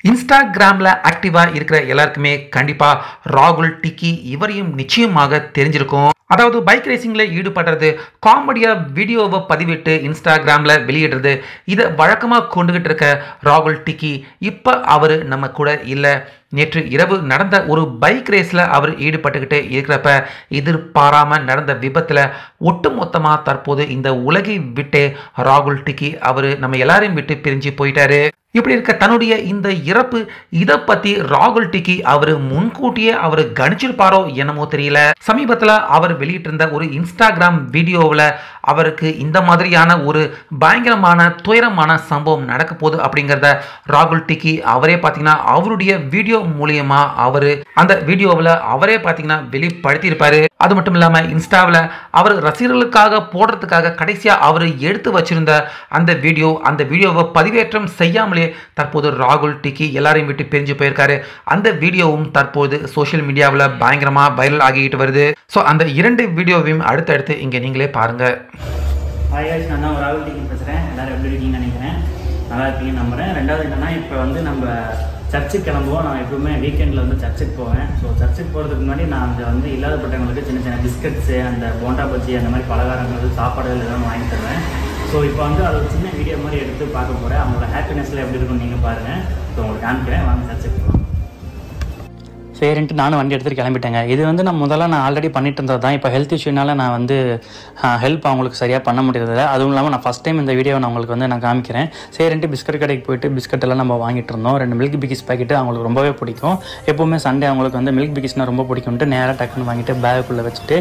இன்ஸ்டாகிராமில் ஆக்டிவாக இருக்கிற எல்லாருக்குமே கண்டிப்பாக ராகுல் டிக்கி இவரையும் நிச்சயமாக தெரிஞ்சிருக்கும். அதாவது பைக் ரேசிங்கில் ஈடுபடுறது, காமெடியாக வீடியோவை பதிவிட்டு இன்ஸ்டாகிராமில் வெளியிடுறது, இதை வழக்கமாக கொண்டுகிட்டு இருக்க ராகுல் டிக்கி இப்போ அவர் நம்ம கூட இல்லை. நேற்று இரவு நடந்த ஒரு பைக் ரேஸில் அவர் ஈடுபட்டுக்கிட்டு இருக்கிறப்ப எதிர்பாராமல் நடந்த விபத்தில் ஒட்டுமொத்தமாக தற்போது இந்த உலகை விட்டு ராகுல் டிக்கி அவர் நம்ம எல்லாரையும் விட்டு பிரிஞ்சு போயிட்டாரு. இப்படி இருக்க தன்னுடைய இந்த இறப்பு, இதை பத்தி ராகுல் டிக்கி அவர் முன்கூட்டியே அவர் கணிச்சிருப்பாரோ என்னமோ தெரியல. சமீபத்தில் அவர் வெளியிட்டிருந்த ஒரு இன்ஸ்டாகிராம் வீடியோவில் அவருக்கு இந்த மாதிரியான ஒரு பயங்கரமான துயரமான சம்பவம் நடக்க போகுது அப்படிங்கிறத ராகுல் டிக்கி அவரே பார்த்தீங்கன்னா அவருடைய வீடியோ மூலியமா அவர் அந்த வீடியோவில் அவரே பார்த்தீங்கன்னா வெளிப்படுத்தியிருப்பாரு. அது மட்டும் இல்லாமல் இன்ஸ்டாவில் அவர் ரசிகர்களுக்காக போடுறதுக்காக கடைசியாக அவர் எடுத்து வச்சிருந்த அந்த வீடியோவை பதிவேற்றம் செய்யாமலே தற்போது ராகுல் டிக்கி எல்லாரையும் விட்டு பிரிஞ்சு போயிருக்காரு. அந்த வீடியோவும் தற்போது சோஷியல் மீடியாவில் பயங்கரமாக வைரல் ஆகிட்டு வருது. ஸோ அந்த 2 வீடியோவையும் அடுத்தடுத்து இங்கே நீங்களே பாருங்க. நான் தான் ராகுல் டிக்கி பேசுகிறேன். எல்லாரும் எப்படி இருக்கீங்கன்னு நினைக்கிறேன், நல்லா இருக்கீங்கன்னு நம்புகிறேன். ரெண்டாவது என்னன்னா, இப்போ நம்ம சர்ச்சுக்கு கிளம்புவோம். நான் எப்பவுமே வீக்கெண்டில் சர்ச்சுக்கு போவேன். ஸோ சர்ச்சுக்கு போகிறதுக்கு முன்னாடி நான் அங்கே இல்லாதப்பட்டவங்களுக்கு சின்ன சின்ன பிஸ்கட்ஸு, அந்த போண்டா பஜ்ஜி, அந்த மாதிரி பலகாரங்கள், சாப்பாடுகள் எல்லாம் வாங்கி தருவேன். ஸோ இப்போ அது ஒரு சின்ன வீடியோ மாதிரி எடுத்து பார்க்க போகிறேன். அவங்களோட ஹாப்பினஸில் எப்படி இருக்குன்னு நீங்கள் பாருங்கள். ஸோ உங்களுக்கு காமிக்கிறேன், வாங்க சர்ச்சுக்கு போகலாம். சரின்ட்டு நானும் வண்டி எடுத்துகிட்டு கிளம்பிட்டேங்க. இது நான் முதல்ல ஆல்ரெடி பண்ணிட்டு இருந்தது தான். இப்போ ஹெல்த் இஷ்யூனால நான் ஹெல்ப் அவங்களுக்கு சரியாக பண்ண முடியறதில்ல. அதுவும் இல்லாமல் நான் ஃபஸ்ட் டைம் இந்த வீடியோவை நான் உங்களுக்கு நான் காமிக்கிறேன். சரின்ட்டு பிஸ்கட் கடைக்கு போயிட்டு பிஸ்கட் எல்லாம் நம்ம வாங்கிட்டு இருந்தோம். 2 மில்க் பிகிஸ் பாக்கெட்டு அவங்களுக்கு ரொம்பவே பிடிக்கும். எப்போவுமே சண்டே அவங்களுக்கு மில்க் பிகிஸ்னால் ரொம்ப பிடிக்கும்ட்டு நேராக டக்குன்னு வாங்கிட்டு பேக்குள்ளே வச்சுட்டு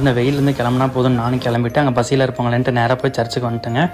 இந்த வெயிலேருந்து கிளம்புனா போதும் நானும் கிளம்பிட்டு அங்கே பசியில் இருப்பாங்களேன்ட்டு நேராக போய் சர்ச்சுக்கு வந்துட்டேங்க.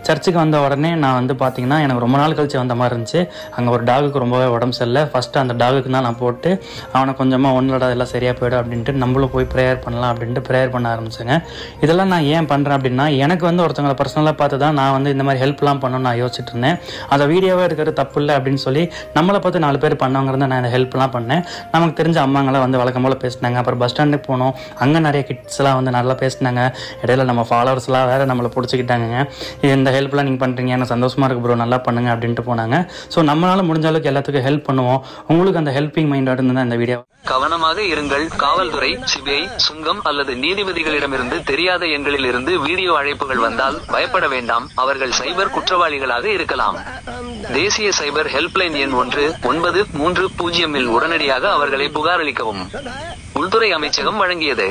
சர்ச்சுக்கு வந்த உடனே நான் பார்த்தீங்கன்னா எனக்கு ரொம்ப நாள் கழிச்சு வந்த மாதிரி இருந்துச்சு. அங்கே ஒரு டாகுக்கு ரொம்பவே உடம்பு சரியில்லை. ஃபஸ்ட்டு அந்த டாகுக்கு தான் நான் போட்டு அவனை கொஞ்சமாக ஒன்றோட எல்லாம் சரியாக போய்டும் அப்படின்ட்டு நம்மளும் போய் ப்ரேயர் பண்ணலாம் அப்படின்ட்டு ப்ரேயர் பண்ண ஆரம்பிச்சேங்க. இதெல்லாம் நான் ஏன் பண்ணுறேன் அப்படின்னா, எனக்கு ஒருத்தவங்களை பர்சனலாக பார்த்து தான் நான் இந்த மாதிரி ஹெல்ப்லாம் பண்ணணும்னு நான் யோசிச்சுட்டு இருந்தேன். அதை வீடியோவாக எடுக்கிறது தப்பு இல்லை அப்படின்னு சொல்லி நம்மளை பார்த்து 4 பேர் பண்ணவங்கிறத நான் இந்த ஹெல்ப்லாம் பண்ணேன். நமக்கு தெரிஞ்ச அம்மாங்களாம் வழக்கம் போல் பேசினாங்க. அப்புறம் பஸ் ஸ்டாண்டுக்கு போனோம், அங்கே நிறைய கிட்ஸ்லாம் நல்லா பேசினாங்க. இடையில நம்ம ஃபாலோவர்ஸ்லாம் வேறு நம்மளை பிடிச்சிக்கிட்டாங்க. இந்த ஹெல்ப்லாம் நீங்கள் பண்ணுறீங்க, எனக்கு சந்தோஷமாக இருக்கு ப்ரோ, நல்லா பண்ணுங்க அப்படின்ட்டு போனாங்க. ஸோ நம்மளால் முடிஞ்ச அளவுக்கு எல்லாத்துக்கும் ஹெல்ப் பண்ணுவோம். உங்களுக்கு அந்த ஹெல்ப்பிங் மைண்டோட இருந்தால் இந்த வீடியோ. கவனமாக இருங்கள். காவல்துறை, சிபிஐ, சுங்கம் அல்லது நீதிபதிகளிடமிருந்து தெரியாத எண்களில் இருந்து வீடியோ அழைப்புகள் வந்தால் பயப்பட வேண்டாம். அவர்கள் சைபர் குற்றவாளிகளாக இருக்கலாம். தேசிய சைபர் ஹெல்ப்லைன் எண் 1930 இல் உடனடியாக அவர்களை புகாரளிக்கவும் உள்துறை அமைச்சகம் வழங்கியது.